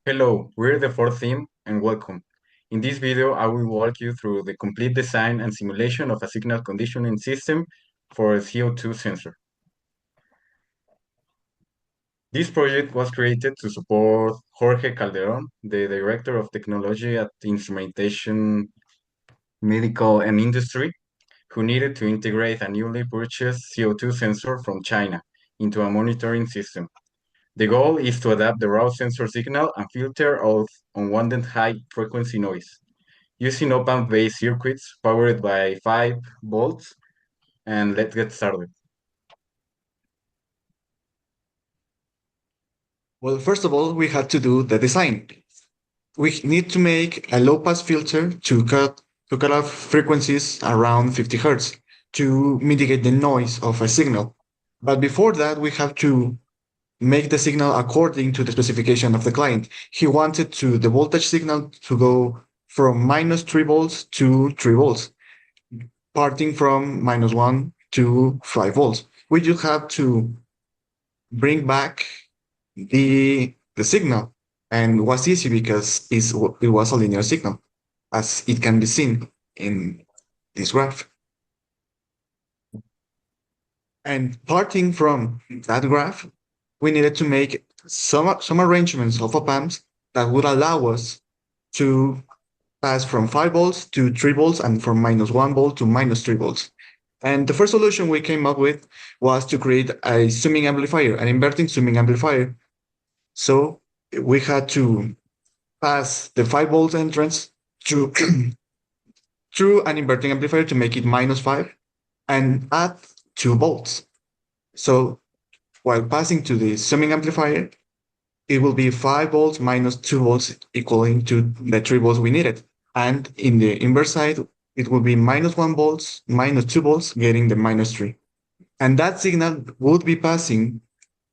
Hello, we're the fourth team and welcome. In this video, I will walk you through the complete design and simulation of a signal conditioning system for a CO2 sensor. This project was created to support Jorge Calderon, the Director of Technology at Instrumentation, Medical and Industry, who needed to integrate a newly purchased CO2 sensor from China into a monitoring system. The goal is to adapt the raw sensor signal and filter out unwanted high-frequency noise using op-amp-based circuits powered by 5 volts. And let's get started. Well, first of all, we had to do the design. We need to make a low pass filter to cut off frequencies around 50 hertz to mitigate the noise of a signal. But before that, we have to make the signal according to the specification of the client. He wanted the voltage signal to go from minus 3 volts to 3 volts, parting from minus 1 to 5 volts. We just have to bring back the signal, and it was easy because it was a linear signal, as it can be seen in this graph. And parting from that graph, we needed to make some arrangements of op-amps that would allow us to pass from 5 volts to 3 volts and from minus 1 volt to minus 3 volts. And the first solution we came up with was to create a summing amplifier, an inverting summing amplifier. So we had to pass the 5 volts entrance through, through an inverting amplifier to make it minus 5 and add 2 volts. So while passing to the summing amplifier, it will be 5 volts minus 2 volts equaling to the 3 volts we needed. And in the inverse side, it will be minus 1 volts minus 2 volts getting the minus 3. And that signal would be passing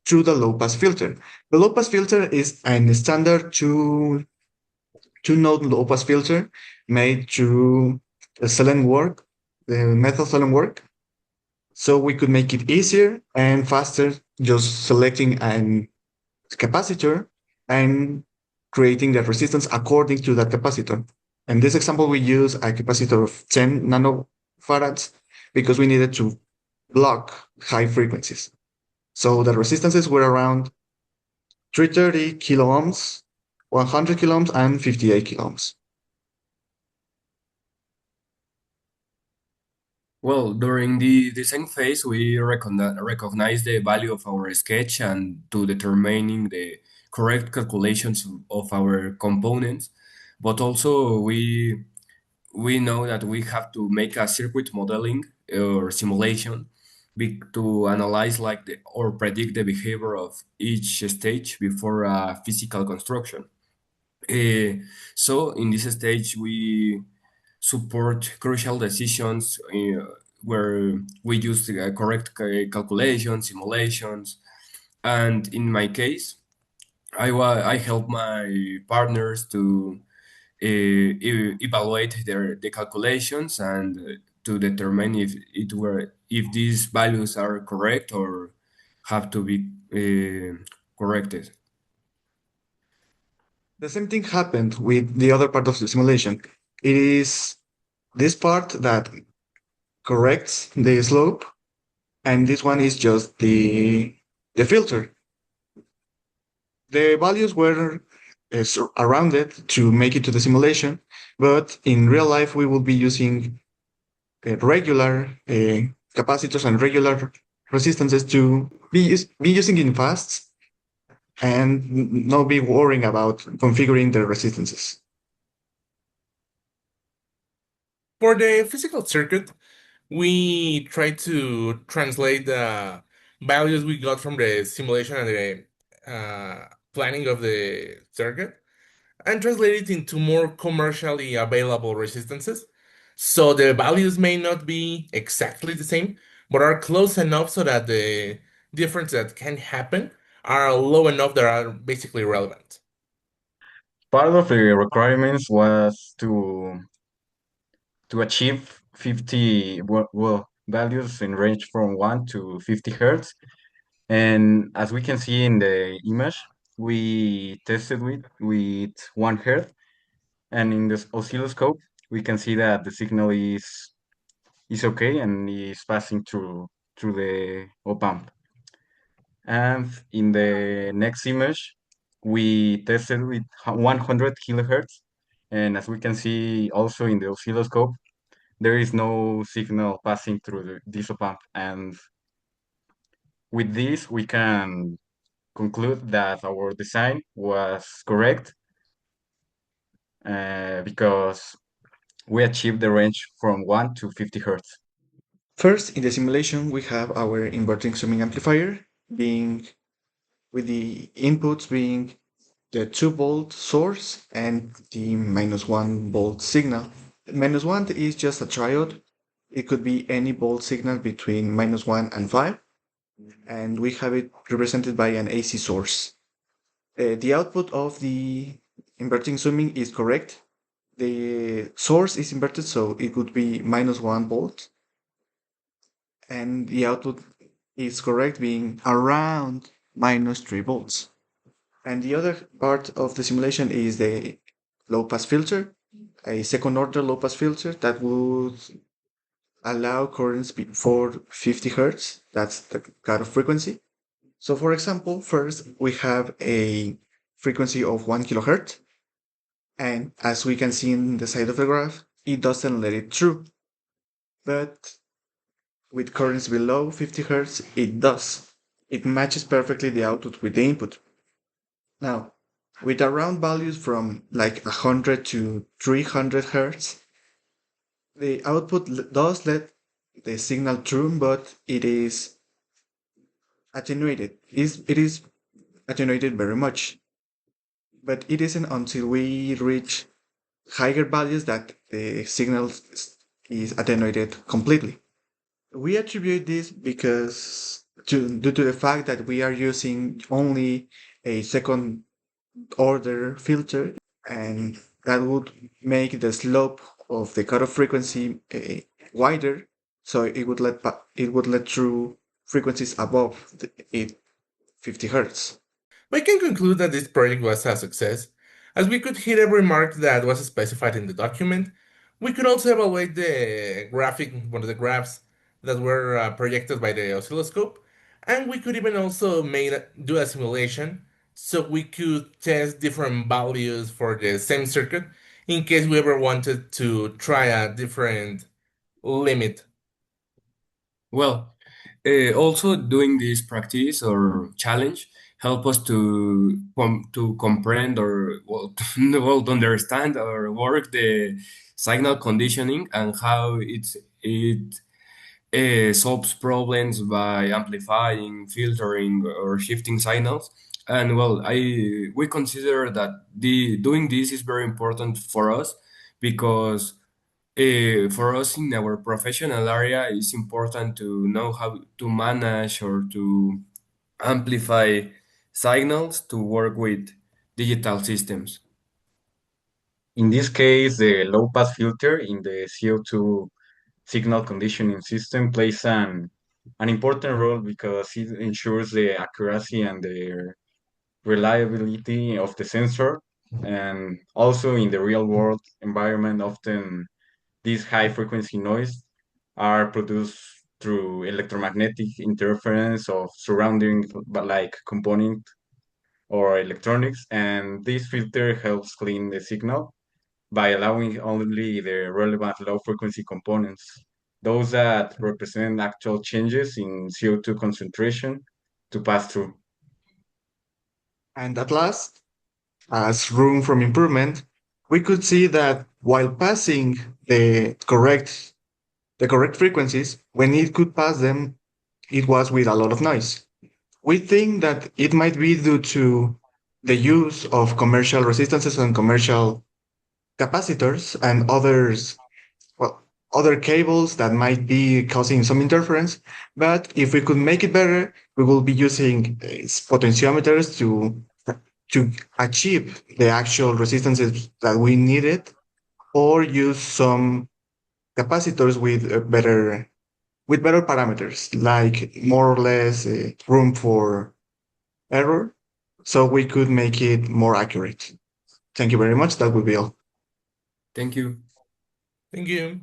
through the low pass filter. The low pass filter is a standard two node low pass filter made through the Selenium work, the method Selenium work. So we could make it easier and faster just selecting a capacitor and creating the resistance according to that capacitor. In this example, we use a capacitor of 10 nanofarads because we needed to block high frequencies. So the resistances were around 330 kilo ohms, 100 kilo ohms, and 58 kilo ohms. Well, during the design phase, we recognize the value of our sketch and to determining the correct calculations of our components. But also we know that we have to make a circuit modeling or simulation to analyze or predict the behavior of each stage before a physical construction. So in this stage, we support crucial decisions where we use the correct calculations, simulations, and in my case, I help my partners to evaluate the calculations and to determine if these values are correct or have to be corrected. The same thing happened with the other part of the simulation. It is this part that corrects the slope, and this one is just the filter. The values were rounded to make it to the simulation, but in real life we will be using regular capacitors and regular resistances to be using in fast and not be worrying about configuring the resistances. For the physical circuit, we try to translate the values we got from the simulation and the planning of the circuit and translate it into more commercially available resistances. So the values may not be exactly the same, but are close enough so that the difference that can happen are low enough that are basically relevant. Part of the requirements was to achieve 50 values in range from 1 to 50 hertz. And as we can see in the image, we tested with 1 hertz, and in the oscilloscope we can see that the signal is okay and is passing through the op amp. And in the next image, we tested with 100 kilohertz, and as we can see also in the oscilloscope, there is no signal passing through this op amp. And with this, we can conclude that our design was correct because we achieved the range from 1 to 50 hertz. First, in the simulation, we have our inverting summing amplifier being with the inputs being the 2-volt source and the -1 volt signal. -1 is just a triode. It could be any volt signal between -1 and 5, and we have it represented by an AC source. The output of the inverting summing is correct. The source is inverted, so it would be -1 volt, and the output is correct, being around -3 volts. And the other part of the simulation is the low pass filter, a second order low pass filter that would allow currents before 50 hertz. That's the cutoff frequency. So, for example, first we have a frequency of 1 kilohertz, and as we can see in the side of the graph, it doesn't let it through. But with currents below 50 hertz, it does. It matches perfectly the output with the input. Now, with around values from like 100 to 300 hertz, the output does let the signal through, but it is attenuated. It is attenuated very much, but it isn't until we reach higher values that the signal is attenuated completely. We attribute this due to the fact that we are using only a second order filter, and that would make the slope of the cutoff frequency wider, so it would let through frequencies above 50 hertz. We can conclude that this project was a success, as we could hit every mark that was specified in the document. We could also evaluate one of the graphs that were projected by the oscilloscope, and we could even also do a simulation so we could test different values for the same circuit in case we ever wanted to try a different limit. Well, also doing this practice or challenge help us to comprehend or well, well to understand or work the signal conditioning and how it solves problems by amplifying, filtering, or shifting signals. And well, I we consider that the doing this is very important for us because for us in our professional area, it's important to know how to manage or to amplify signals to work with digital systems. In this case, the low pass filter in the CO2 signal conditioning system plays an important role because it ensures the accuracy and the reliability of the sensor. And also in the real world environment, often these high frequency noise are produced through electromagnetic interference of surrounding but like component or electronics, and this filter helps clean the signal by allowing only the relevant low frequency components, those that represent actual changes in CO2 concentration, to pass through. And at last, as room for improvement, we could see that while passing the correct frequencies, when it could pass them, it was with a lot of noise. We think that it might be due to the use of commercial resistances and commercial capacitors and well, other cables that might be causing some interference. But if we could make it better, we will be using potentiometers to achieve the actual resistances that we needed, or use some capacitors with better parameters, like more or less room for error. so we could make it more accurate. Thank you very much. That would be all. Thank you. Thank you.